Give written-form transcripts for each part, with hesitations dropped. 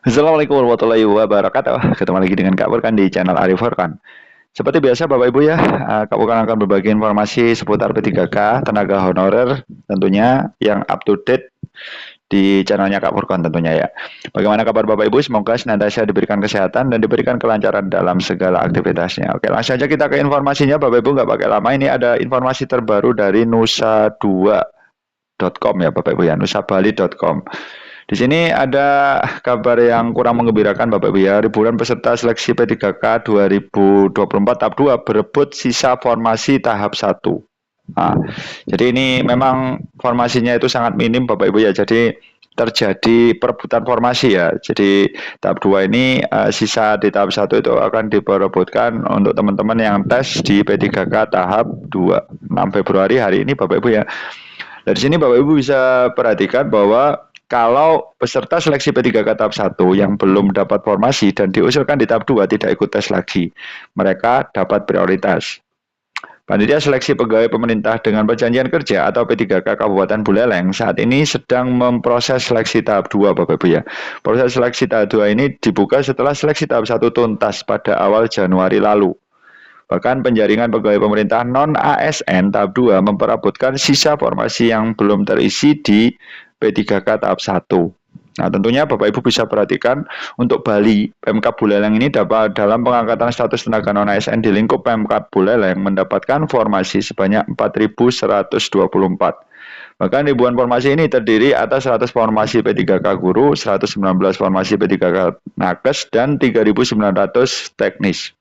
Assalamualaikum warahmatullahi wabarakatuh. Ketemu lagi dengan Kak Furkan di channel Arif Furkan. Seperti biasa Bapak Ibu ya, Kak Furkan akan berbagi informasi seputar P3K, tenaga honorer tentunya yang up to date di channelnya Kak Furkan tentunya ya. Bagaimana kabar Bapak Ibu? Semoga senantiasa diberikan kesehatan dan diberikan kelancaran dalam segala aktivitasnya. Oke, langsung saja kita ke informasinya Bapak Ibu, nggak pakai lama. Ini ada informasi terbaru dari nusa2.com ya Bapak Ibu ya, nusabali.com. Di sini ada kabar yang kurang menggembirakan Bapak Ibu ya. Ribuan peserta seleksi P3K 2024 tahap 2 berebut sisa formasi tahap 1. Nah, jadi ini memang formasinya itu sangat minim Bapak Ibu ya. Jadi terjadi perebutan formasi ya. Jadi tahap 2 ini sisa di tahap 1 itu akan diperebutkan untuk teman-teman yang tes di P3K tahap 2 6 Februari hari ini Bapak Ibu ya. Dari sini Bapak Ibu bisa perhatikan bahwa kalau peserta seleksi P3K tahap 1 yang belum dapat formasi dan diusulkan di tahap 2 tidak ikut tes lagi, mereka dapat prioritas. Panitia Seleksi Pegawai Pemerintah dengan Perjanjian Kerja atau P3K Kabupaten Buleleng saat ini sedang memproses seleksi tahap 2 Bapak Ibu ya. Proses seleksi tahap 2 ini dibuka setelah seleksi tahap 1 tuntas pada awal Januari lalu. Bahkan penjaringan pegawai pemerintah non-ASN tahap 2 memperebutkan sisa formasi yang belum terisi di P3K tahap 1. Nah, tentunya Bapak Ibu bisa perhatikan untuk Bali, Pemkab Buleleng ini dapat dalam pengangkatan status tenaga non-ASN di lingkup Pemkab Buleleng mendapatkan formasi sebanyak 4.124. Bahkan ribuan formasi ini terdiri atas 100 formasi P3K guru, 119 formasi P3K nakes, dan 3.900 teknis.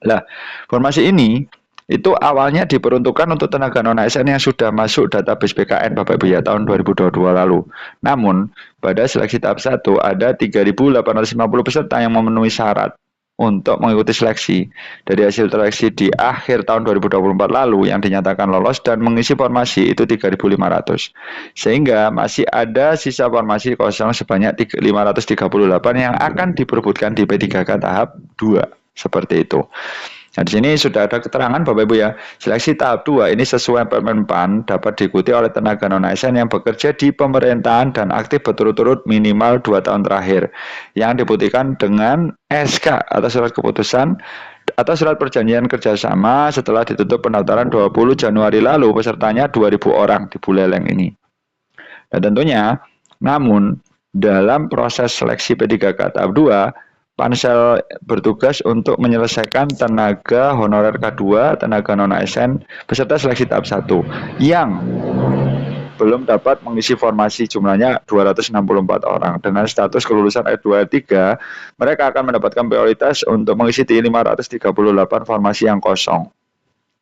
Lah, formasi ini itu awalnya diperuntukkan untuk tenaga non-ASN yang sudah masuk database BKN Bapak Ibu ya tahun 2022 lalu. Namun, pada seleksi tahap 1 ada 3.850 peserta yang memenuhi syarat untuk mengikuti seleksi. Dari hasil seleksi di akhir tahun 2024 lalu yang dinyatakan lolos dan mengisi formasi itu 3.500. Sehingga masih ada sisa formasi kosong sebanyak 538 yang akan diperebutkan di P3K tahap 2. Seperti itu. Nah, di sini sudah ada keterangan Bapak Ibu ya. Seleksi tahap 2 ini sesuai Permen PAN dapat diikuti oleh tenaga non-ASN yang bekerja di pemerintahan dan aktif berturut-turut minimal 2 tahun terakhir. Yang dibuktikan dengan SK atau surat keputusan atau surat perjanjian kerjasama setelah ditutup pendaftaran 20 Januari lalu pesertanya 2.000 orang di Buleleng ini. Dan tentunya, namun dalam proses seleksi P3K tahap 2 Pansel bertugas untuk menyelesaikan tenaga honorer K2, tenaga non-ASN, beserta seleksi tahap 1 yang belum dapat mengisi formasi jumlahnya 264 orang. Dengan status kelulusan R2 R3, mereka akan mendapatkan prioritas untuk mengisi di 538 formasi yang kosong.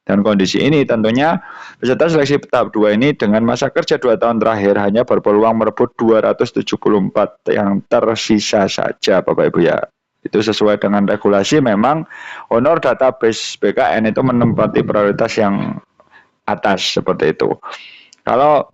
Dan kondisi ini tentunya peserta seleksi tahap 2 ini dengan masa kerja 2 tahun terakhir hanya berpeluang merebut 274 yang tersisa saja Bapak Ibu ya. Itu sesuai dengan regulasi memang honor database BKN itu menempati prioritas yang atas seperti itu. Kalau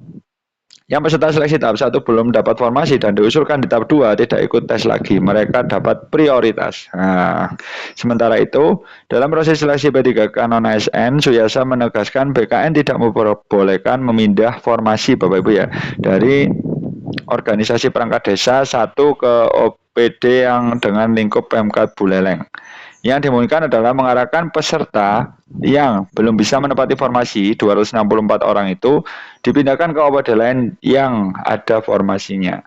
yang peserta seleksi tahap 1 belum dapat formasi dan diusulkan di tahap 2 tidak ikut tes lagi, mereka dapat prioritas. Nah, sementara itu, dalam proses seleksi P3K non-ASN, Suyasa menegaskan BKN tidak memperbolehkan memindah formasi Bapak Ibu ya, dari organisasi perangkat desa 1 ke OPD yang dengan lingkup Pemkab Buleleng. Yang dimungkinkan adalah mengarahkan peserta yang belum bisa menepati formasi 264 orang itu dipindahkan ke OPD lain yang ada formasinya.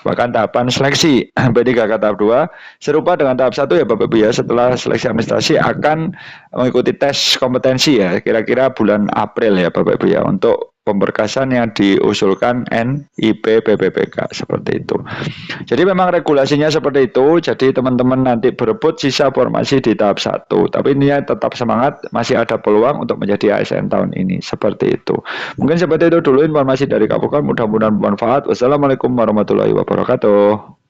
Bahkan tahapan seleksi P3K tahap 2 serupa dengan tahap 1 ya Bapak Ibu ya. Setelah seleksi administrasi akan mengikuti tes kompetensi ya, kira-kira bulan April ya Bapak Ibu ya, untuk pemberkasan yang diusulkan NIP PPPK seperti itu. Jadi memang regulasinya seperti itu. Jadi teman-teman nanti berebut sisa formasi di tahap 1. Tapi ini ya tetap semangat, masih ada peluang untuk menjadi ASN tahun ini. Seperti itu. Mungkin seperti itu dulu informasi dari Kak Furkan, mudah-mudahan bermanfaat. Wassalamualaikum warahmatullahi wabarakatuh.